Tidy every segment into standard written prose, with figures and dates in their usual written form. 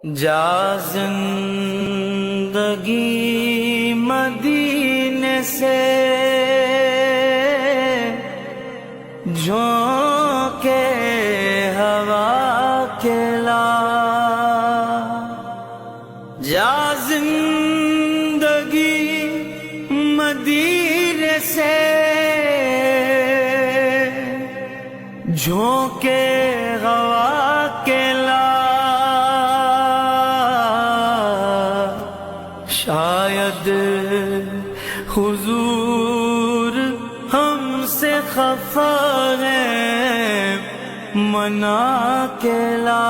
جا زندگی مدینے سے جھونکے ہوا کے لا، جا زندگی مدینے سے جھونکے ہوا کے لا، شاید حضور ہم سے خفا ہے منا کے لا۔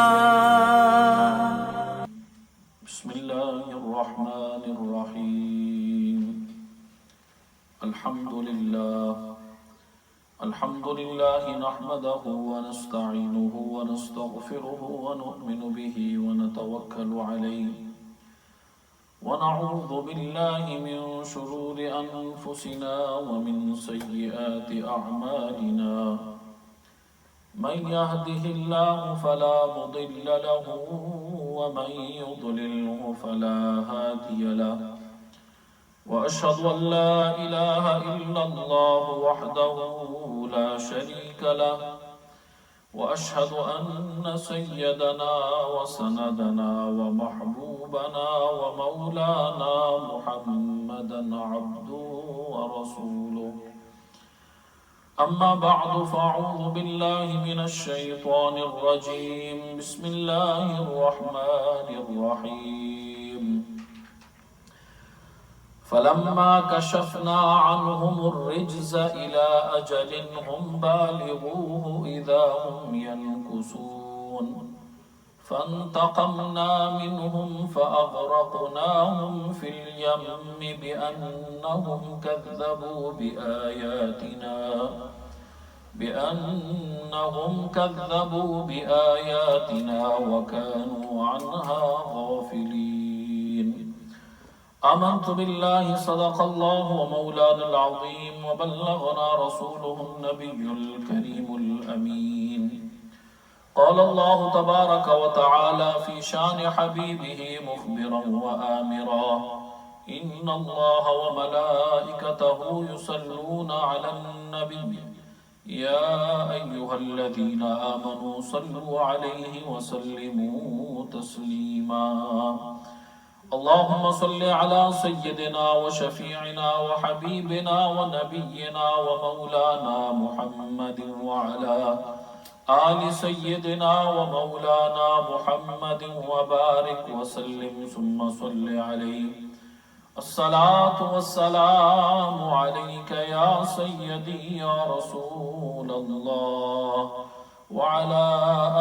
بسم اللہ الرحمن الرحیم۔ الحمد للہ نحمده ونستعینه ونستغفره ونؤمن به ونتوکل علیہ ونعوذ باللہ من شرور انفسنا ومن سیئات اعمالنا، من يهده الله فلا مضل له ومن يضلله فلا هادي له، وأشهد أن لا إله إلا الله وحده لا شريك له، وأشهد أن سيدنا وسندنا ومحبوبنا ومولانا محمدا عبده ورسوله، أما بعد فأعوذ بالله من الشيطان الرجيم، بسم الله الرحمن الرحيم۔ فلما كشفنا عنهم الرجز إلى أجل هم بالغوه إذا هم ينكثون، فانتقمنا منهم فأغرقناهم في اليم بأنهم كذبوا بآياتنا وكانوا عنها غافلين۔ آمنت بالله صدق الله ومولانا العظيم وبلغنا رسوله النبي الكريم الأمين، قال الله تبارك وتعالى في شان حبيبه مخبرا وآمرا، إن الله وملائكته يصلون على النبي يا أيها الذين آمنوا صلوا عليه وسلموا تسليما، اللهم صل على سيدنا وشفيعنا وحبيبنا ونبينا ومولانا محمد وعلى آل سيدنا ومولانا محمد وبارك وسلم ثم صل عليه، الصلاة والسلام عليك يا سيدي يا رسول الله، وعلى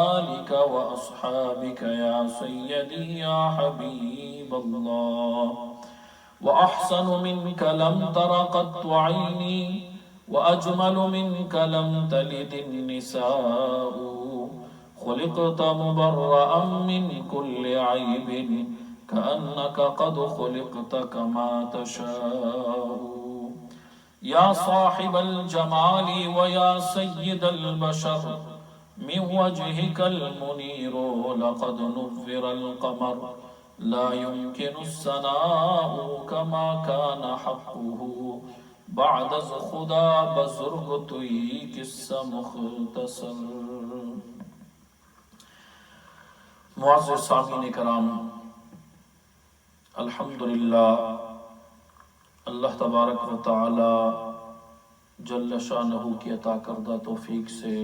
آلك وأصحابك يا سيدي يا حبيب الله، وأحسن منك لم تر قط عيني، وأجمل منك لم تلد النساء، خلقت مبرأ من كل عيب كأنك قد خلقت كما تشاء، يا صاحب الجمال ويا سيد البشر، من وجهك المنير لقد نذر القمر، لا يمكن الثناء كما كان حقه، بعد از خدا بزرگ توی قصہ مختصر۔ معزز سامعین کرام، الحمدللہ اللہ تبارک و تعالی جل شانہ کی عطا کردہ توفیق سے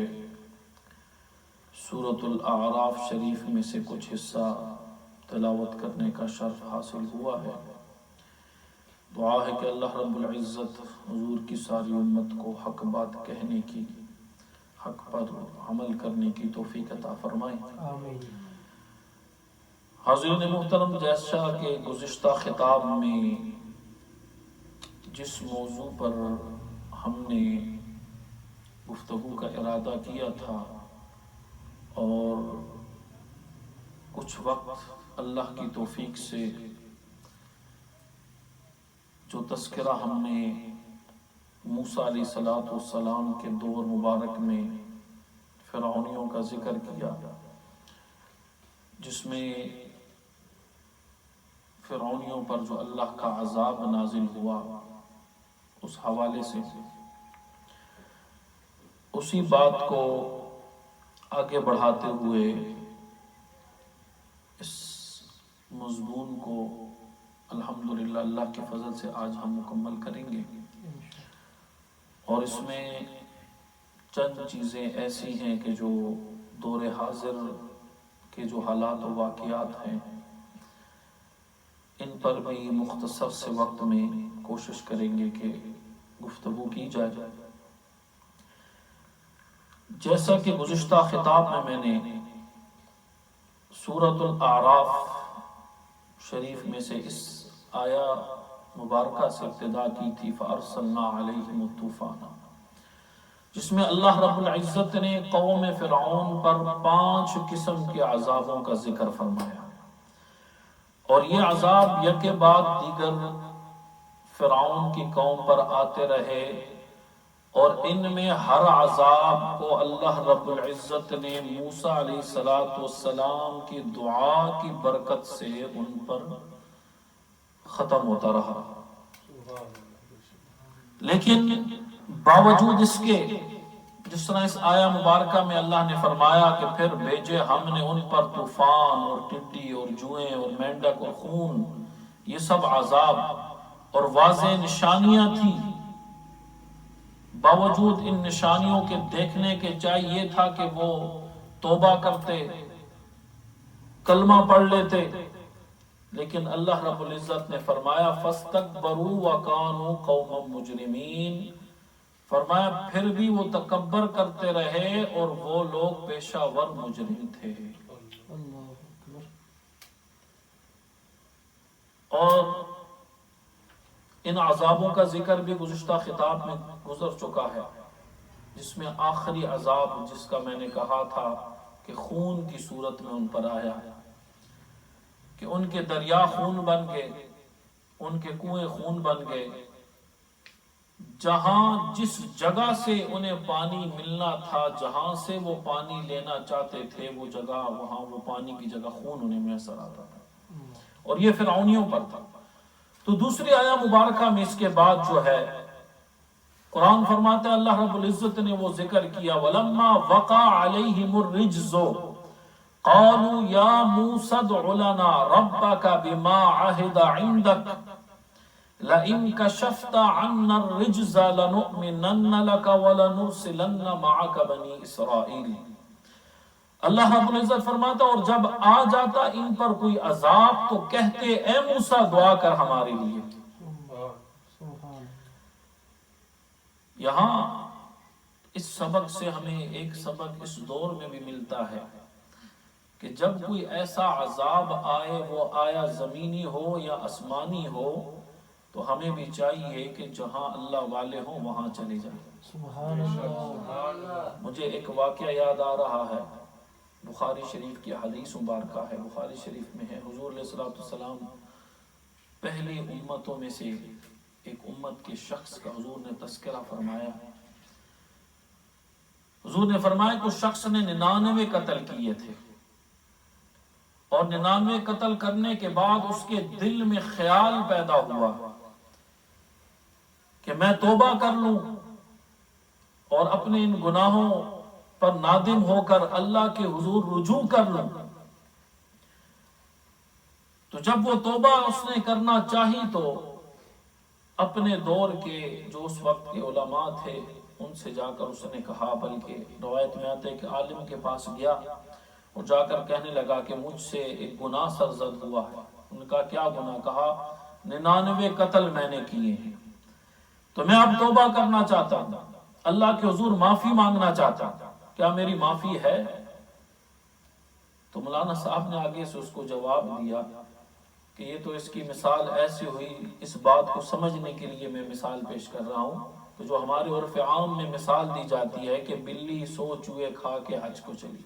سورۃ الاعراف شریف میں سے کچھ حصہ تلاوت کرنے کا شرف حاصل ہوا ہے۔ دعا ہے کہ اللہ رب العزت حضور کی ساری امت کو حق بات کہنے کی، حق پر عمل کرنے کی توفیق عطا فرمائے، آمین۔ حاضرین محترم، جیسا کہ گزشتہ خطاب میں جس موضوع پر ہم نے گفتگو کا ارادہ کیا تھا اور کچھ وقت اللہ کی توفیق سے جو تذکرہ ہم نے موسیٰ علیہ السلام کے دور مبارک میں فرعونیوں کا ذکر کیا، جس میں فرعونیوں پر جو اللہ کا عذاب نازل ہوا اس حوالے سے اسی بات کو آگے بڑھاتے ہوئے اس مضمون کو الحمدللہ اللہ کے فضل سے آج ہم مکمل کریں گے، اور اس میں چند چیزیں ایسی ہیں کہ جو دور حاضر کے جو حالات و واقعات ہیں ان پر بھی مختصر سے وقت میں کوشش کریں گے کہ گفتگو کی جائے۔ جیسا کہ گزشتہ خطاب میں نے سورۃ الاعراف شریف میں سے اس آیا مبارکہ سے ابتدا کی تھی، فَأَرْسَلْنَا عَلَيْهِمُ الطُّوفَانَ، جس میں اللہ رب العزت نے قوم فرعون پر 5 قسم کے عذابوں کا ذکر فرمایا، اور یہ عذاب یک بعد دیگر فرعون کی قوم پر آتے رہے، اور ان میں ہر عذاب کو اللہ رب العزت نے موسیٰ علیہ السلام کی دعا کی برکت سے ان پر ختم ہوتا رہا۔ لیکن باوجود اس کے، جس طرح اس آیہ مبارکہ میں اللہ نے فرمایا کہ پھر بھیجے ہم نے ان پر طوفان اور ٹڈی اور جوئیں اور مینڈک اور خون، یہ سب عذاب اور واضح نشانیاں تھیں، باوجود ان نشانیوں کے دیکھنے کے چاہیے تھا کہ وہ توبہ کرتے، کلمہ پڑھ لیتے، لیکن اللہ رب العزت نے فرمایا فَاسْتَكْبَرُوا وَكَانُوا قَوْمًا مُجْرِمِينَ، فرمایا پھر بھی وہ تکبر کرتے رہے اور وہ لوگ پیشہ ور مجرم تھے۔ اور ان عذابوں کا ذکر بھی گزشتہ خطاب میں گزر چکا ہے، جس میں آخری عذاب جس کا میں نے کہا تھا کہ خون کی صورت میں ان پر آیا، کہ ان کے دریا خون بن گئے، ان کے کنویں خون بن گئے، جہاں جس جگہ سے انہیں پانی ملنا تھا، جہاں سے وہ پانی لینا چاہتے تھے، وہ جگہ، وہاں وہ پانی کی جگہ خون انہیں میسر آتا تھا، اور یہ فرعونیوں پر تھا۔ تو دوسری آیہ مبارکہ میں اس کے بعد جو ہے قرآن فرماتا ہے، اللہ رب العزت نے وہ ذکر کیا وَلَمَّا وَقَعَ عَلَيْهِمُ الرِّجْزُ قَالُوا يَا مُوسَى ادْعُ لَنَا رَبَّكَ بِمَا عَهِدَ عِندَكَ لَئِن كَشَفْتَ عَنَّا الرِّجْزَ لَنُؤْمِنَنَّ لَكَ وَلَنُرْسِلَنَّ مَعَكَ بَنِي إِسْرَائِيلَ۔ اللہ رب العزت فرماتا اور جب آ جاتا ان پر کوئی عذاب تو کہتے اے موسیٰ دعا کر ہمارے لیے۔ یہاں اس سبق سے ہمیں ایک سبق اس دور میں بھی ملتا ہے کہ جب کوئی ایسا عذاب آئے، وہ آیا زمینی ہو یا آسمانی ہو، تو ہمیں بھی چاہیے کہ جہاں اللہ والے ہوں وہاں چلے جائیں۔ سبحان اللہ۔ مجھے ایک واقعہ یاد آ رہا ہے، بخاری شریف کی حدیث مبارکہ ہے، بخاری شریف میں ہے، حضور علیہ السلام پہلی امتوں میں سے ایک امت کے شخص کا حضور نے تذکرہ فرمایا۔ حضور نے فرمایا کہ اس شخص نے 99 قتل کیے تھے، اور 99 قتل کرنے کے بعد اس کے دل میں خیال پیدا ہوا کہ میں توبہ کر لوں اور اپنے ان گناہوں پر نادم ہو کر اللہ کے حضور رجوع کر لوں۔ تو جب وہ توبہ اس نے کرنا چاہی تو اپنے دور کے جو اس وقت کے علماء تھے ان سے جا کر اس نے کہا، بلکہ روایت میں آتے کہ عالم کے پاس گیا اور جا کر کہنے لگا کہ مجھ سے ایک گناہ سرزد ہوا ہے۔ انہوں نے کہا کیا گناہ؟ کہا 99 قتل میں نے کیے ہیں، تو میں اب توبہ کرنا چاہتا ہوں، اللہ کے حضور معافی مانگنا چاہتا ہوں، کیا میری معافی ہے؟ تو مولانا صاحب نے آگے سے اس کو جواب دیا کہ یہ تو اس کی مثال ایسی ہوئی، اس بات کو سمجھنے کے لیے میں مثال پیش کر رہا ہوں کہ جو ہمارے عرف عام میں مثال دی جاتی ہے کہ بلی 100 چوہے کھا کے حج کو چلی،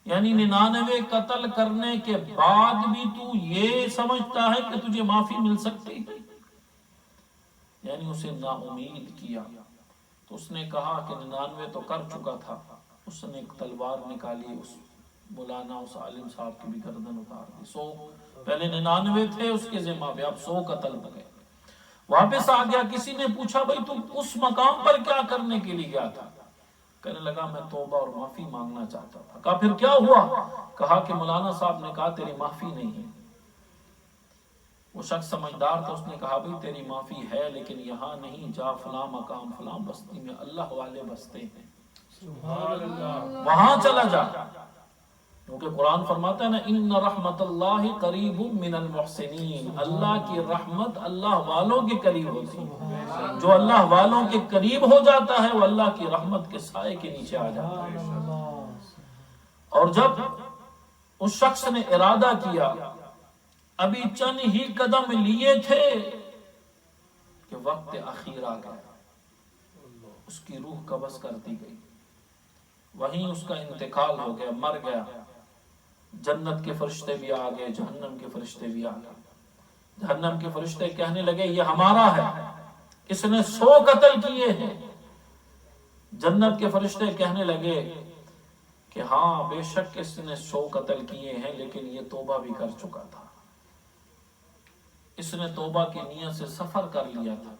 یعنی 99 قتل کرنے کے بعد بھی تو یہ سمجھتا ہے کہ تجھے معافی مل سکتی ہے، یعنی اسے نا امید کیا۔ تو اس نے کہا کہ 99 تو کر چکا تھا، اس نے ایک تلوار نکالی، اس مولانا اس عالم صاحب کی بھی گردن اتار دی. 100 پہلے 99 تھے اس کے ذمہ پہ، اب 100 قتل ہو گئے. واپس آ گیا. کسی نے پوچھا بھائی تم اس مقام پر کیا کرنے کے لیے گیا تھا؟ کہنے لگا میں توبہ اور معافی مانگنا چاہتا تھا. کہا پھر کیا ہوا؟ کہا کہ مولانا صاحب نے کہا تیری معافی نہیں ہے. وہ شخص سمجھدار تھا، اس نے کہا بھائی تیری معافی ہے لیکن یہاں نہیں، جا فلاں مقام فلاں بستی میں اللہ والے بستے ہیں، وہاں چلا جا. کیونکہ قرآن فرماتا ہے نا ان رحمت اللہ قریب من المحسنین، اللہ کی رحمت اللہ والوں کے قریب ہوتی ہے. جو اللہ والوں کے قریب ہو جاتا ہے وہ اللہ کی رحمت کے سائے کے نیچے آ جاتا ہے. اور جب اس شخص نے ارادہ کیا، ابھی چند ہی قدم لیے تھے کہ وقت اخیر آ گیا، اس کی روح قبض کر دی گئی، وہیں اس کا انتقال ہو گیا، مر گیا. جنت کے فرشتے بھی آ گئے، جہنم کے فرشتے بھی آ گئے. جہنم کے فرشتے کہنے لگے یہ ہمارا ہے، اس نے 100 قتل کیے ہیں. جنت کے فرشتے کہنے لگے کہ ہاں بے شک اس نے 100 قتل کیے ہیں لیکن یہ توبہ بھی کر چکا تھا، اس نے توبہ کی نیت سے سفر کر لیا تھا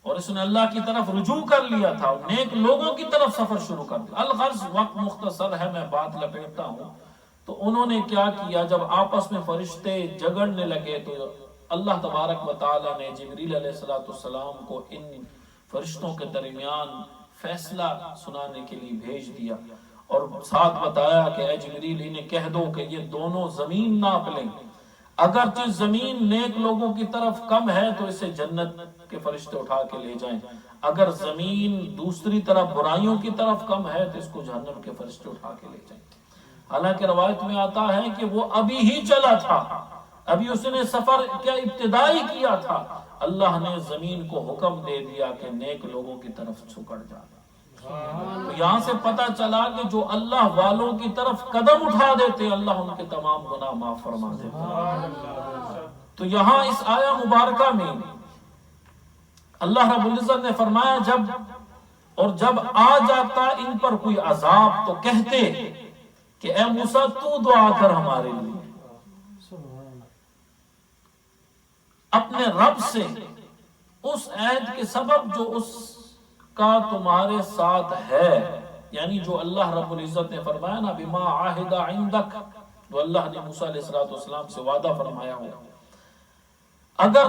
اور اس نے اللہ کی طرف رجوع کر لیا تھا اور نیک لوگوں کی طرف سفر شروع کر دیا. الغرض وقت مختصر ہے، میں بات لپیٹتا ہوں. تو انہوں نے کیا کیا، جب آپس میں فرشتے جگڑنے لگے تو اللہ تبارک و تعالی نے جبریل علیہ السلام کو ان فرشتوں کے درمیان فیصلہ سنانے کے لیے بھیج دیا اور ساتھ بتایا کہ اے جبریل انہیں کہہ دو کہ یہ دونوں زمین ناپ لیں، اگرچہ زمین نیک لوگوں کی طرف کم ہے تو اسے جنت کے فرشتے اٹھا کے لے جائیں، اگر زمین دوسری طرف برائیوں کی طرف کم ہے تو اس کو جہنم کے فرشتے اٹھا کے لے جائیں. حالانکہ روایت میں آتا ہے کہ وہ ابھی ہی چلا تھا، ابھی اس نے سفر کیا ابتدائی کیا تھا، اللہ نے زمین کو حکم دے دیا کہ نیک لوگوں کی طرف جھکڑ جا. تو یہاں سے پتہ چلا کہ جو اللہ والوں کی طرف قدم اٹھا دیتے اللہ ان کے تمام گناہ معاف فرما دیتے. تو یہاں اس آیہ مبارکہ میں اللہ رب العزت نے فرمایا جب آ جاتا ان پر کوئی عذاب تو کہتے کہ اے موسیٰ تو دعا کر ہمارے لیے، اپنے رب سے اس عہد کے سبب جو اس کا تمہارے ساتھ ہے، یعنی جو اللہ رب العزت نے فرمایا نا بما عاہد عندک، جو اللہ نے موسیٰ علیہ السلام سے وعدہ فرمایا ہو، اگر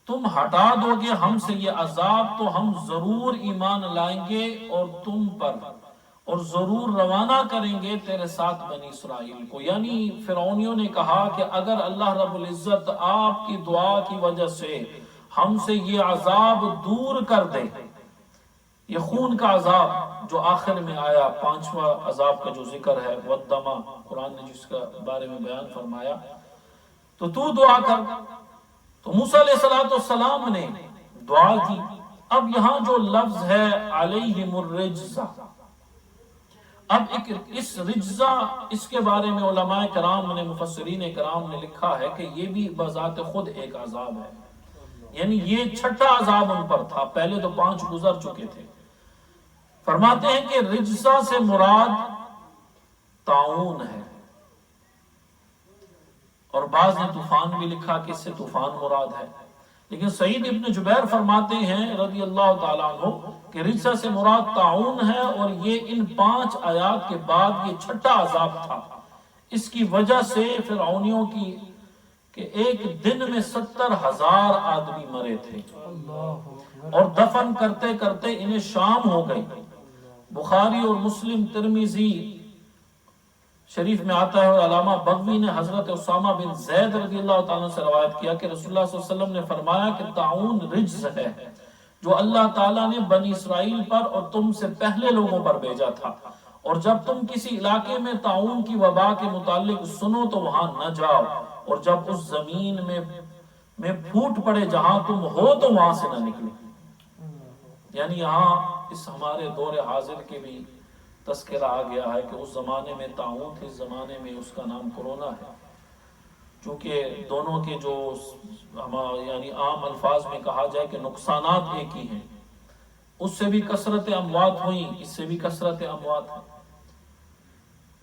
تم ہٹا دو گے ہم سے یہ عذاب تو ہم ضرور ایمان لائیں گے اور تم پر، اور ضرور روانہ کریں گے تیرے ساتھ بنی اسرائیل کو. یعنی فرعونیوں نے کہا کہ اگر اللہ رب العزت آپ کی دعا کی وجہ سے ہم سے یہ عذاب دور کر دے، یہ خون کا عذاب جو آخر میں آیا، 5واں عذاب کا جو ذکر ہے والدمہ، قرآن نے جس کا بارے میں بیان فرمایا، تو دعا کر. تو موسیٰ علیہ السلام نے دعا کی. اب یہاں جو لفظ ہے علیہم الرجزہ، اب اس رجزہ، اس کے بارے میں علماء کرام نے، مفسرین کرام نے لکھا ہے کہ یہ بھی بذات خود ایک عذاب ہے، یعنی یہ 6واں عذاب ان پر تھا، پہلے تو 5 گزر چکے تھے. فرماتے ہیں کہ رجزہ سے مراد طاعون ہے، اور بعض نے طوفان بھی لکھا کہ اس سے طوفان مراد ہے، لیکن سعید ابن جبیر فرماتے ہیں رضی اللہ تعالیٰ عنہ کہ رجزہ سے مراد طاعون ہے، اور یہ ان 5 آیات کے بعد یہ 6واں عذاب تھا. اس کی وجہ سے فرعونیوں کی کہ ایک دن میں 70,000 آدمی مرے تھے اور دفن کرتے کرتے انہیں شام ہو گئی. بخاری اور مسلم ترمذی شریف میں آتا ہے، اور علامہ بغوی نے حضرت اسامہ بن زید رضی اللہ تعالیٰ سے روایت کیا کہ رسول اللہ صلی اللہ علیہ وسلم نے فرمایا کہ طاعون رجز ہے جو اللہ تعالیٰ نے بنی اسرائیل پر اور تم سے پہلے لوگوں پر بھیجا تھا، اور جب تم کسی علاقے میں طاعون کی وبا کے متعلق سنو تو وہاں نہ جاؤ، اور جب اس زمین میں پھوٹ پڑے جہاں تم ہو تو وہاں سے نہ نکلے. یعنی یہاں اس ہمارے دور حاضر کے بھی تذکرہ آ گیا ہے کہ اس زمانے میں طاعون تھا، اس زمانے میں اس کا نام کرونا ہے. چونکہ دونوں کے جو یعنی عام الفاظ میں کہا جائے کہ نقصانات ایک ہی ہیں، اس سے بھی کثرت اموات ہوئیں، اس سے بھی کثرت اموات ہیں.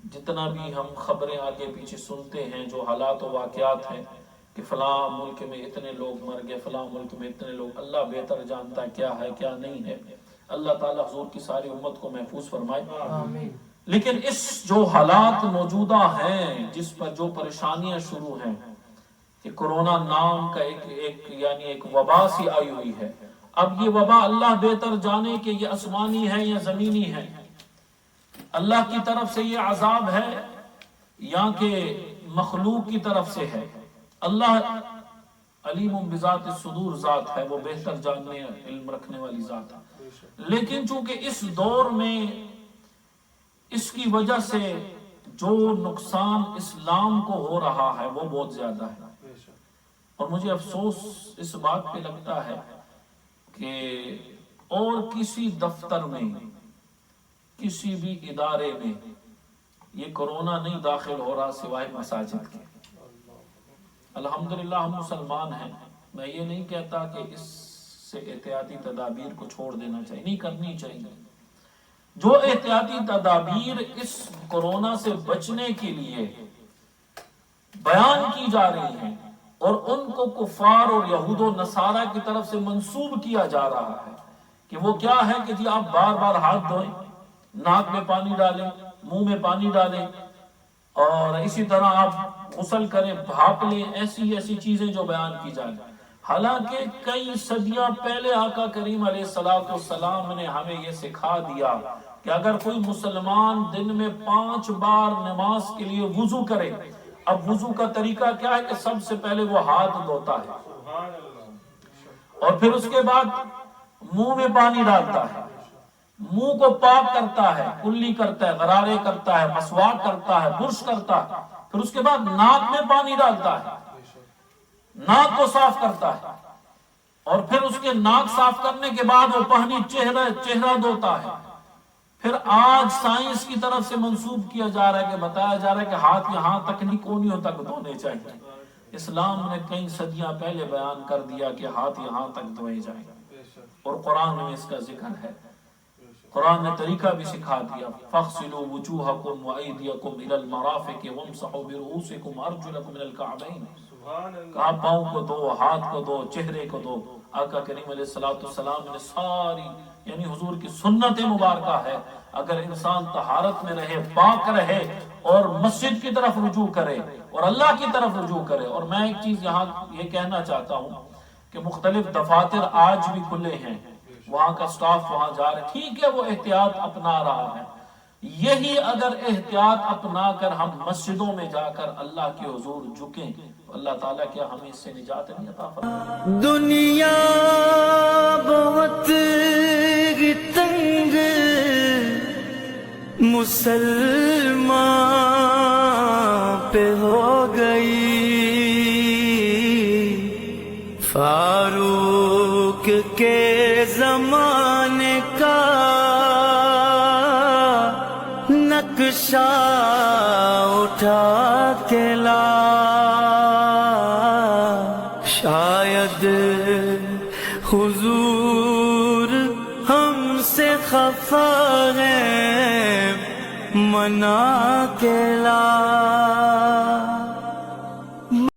جتنا بھی ہم خبریں آگے پیچھے سنتے ہیں، جو حالات و واقعات ہیں کہ فلاں ملک میں اتنے لوگ مر گئے، فلاں ملک میں اتنے لوگ، اللہ بہتر جانتا ہے کیا ہے کیا نہیں ہے۔ اللہ تعالیٰ حضور کی ساری امت کو محفوظ فرمائے۔ آمین۔ لیکن اس جو حالات موجودہ ہیں، جس پر جو پریشانیاں شروع ہیں کہ کرونا نام کا ایک وبا سی آئی ہوئی ہے، اب یہ وبا اللہ بہتر جانے کہ یہ آسمانی ہے یا زمینی ہے، اللہ کی طرف سے یہ عذاب ہے یا کہ مخلوق کی طرف سے ہے۔ اللہ علیم بذات الصدور ذات ہے، وہ بہتر جاننے علم رکھنے والی ذات ہے۔ لیکن چونکہ اس دور میں اس کی وجہ سے جو نقصان اسلام کو ہو رہا ہے وہ بہت زیادہ ہے، اور مجھے افسوس اس بات پہ لگتا ہے کہ اور کسی دفتر میں، کسی بھی ادارے میں یہ کرونا نہیں داخل ہو رہا سوائے مساجد کے۔ الحمدللہ ہم مسلمان ہیں، میں یہ نہیں کہتا کہ اس سے احتیاطی تدابیر کو چھوڑ دینا چاہیے، نہیں کرنی چاہیے۔ جو احتیاطی تدابیر اس کرونا سے بچنے کے لیے بیان کی جا رہی ہیں اور ان کو کفار اور یہود و نصارہ کی طرف سے منسوب کیا جا رہا ہے کہ وہ کیا ہے کہ جی آپ بار بار ہاتھ دھوئیں، ناک میں پانی ڈالیں، منہ میں پانی ڈالیں، اور اسی طرح آپ غسل کریں، بھاپ لیں، ایسی چیزیں جو بیان کی جائیں۔ حالانکہ کئی صدیاں پہلے آقا کریم علیہ السلام نے ہمیں یہ سکھا دیا کہ اگر کوئی مسلمان دن میں 5 بار نماز کے لیے وضو کرے، اب وضو کا طریقہ کیا ہے کہ سب سے پہلے وہ ہاتھ دھوتا ہے اور پھر اس کے بعد منہ میں پانی ڈالتا ہے، منہ کو پاک کرتا ہے، کلی کرتا ہے، غرارے کرتا ہے، مسواک کرتا ہے، برش کرتا ہے، پھر اس کے بعد ناک میں پانی ڈالتا ہے، ناک کو صاف کرتا ہے، اور پھر اس کے ناک صاف کرنے کے بعد وہ پانی چہرہ دھوتا ہے۔ پھر آج سائنس کی طرف سے منسوب کیا جا رہا ہے کہ بتایا جا رہا ہے کہ ہاتھ یہاں تک نہیں، کونیوں تک دھونے چاہیے۔ اسلام نے کئی صدیاں پہلے بیان کر دیا کہ ہاتھ یہاں تک دھوئے جائیں، اور قرآن میں اس کا ذکر ہے۔ قرآن نے طریقہ بھی سکھا دیا، فَاغْسِلُوا وُجُوهَكُمْ وَأَيْدِيَكُمْ إِلَى الْمَرَافِقِ وَامْسَحُوا بِرُؤُوسِكُمْ وَأَرْجُلَكُمْ إِلَى الْكَعْبَيْنِ۔ کہا پاؤں کو دو، ہاتھ کو دو، چہرے کو دو۔ آقا کریم علیہ السلام نے ساری یعنی حضور کی سنت مبارکہ ہے، اگر انسان طہارت میں رہے، پاک رہے اور مسجد کی طرف رجوع کرے اور اللہ کی طرف رجوع کرے۔ اور میں ایک چیز یہاں یہ کہنا چاہتا ہوں کہ مختلف دفاتر آج بھی کھلے ہیں، وہاں کا سٹاف وہاں جا رہے، ٹھیک ہے، وہ احتیاط اپنا رہا ہے۔ یہی اگر احتیاط اپنا کر ہم مسجدوں میں جا کر اللہ کے حضور جھکیں تو اللہ تعالیٰ کیا ہمیں اس سے نجات نہیں عطا فرمائے؟ دنیا بہت تنگ مسلمان پہ ہو گئی، فاروق کے زمانے کا نقشہ اٹھا کے لا، شاید حضور ہم سے خفا ہے، منا کے لا۔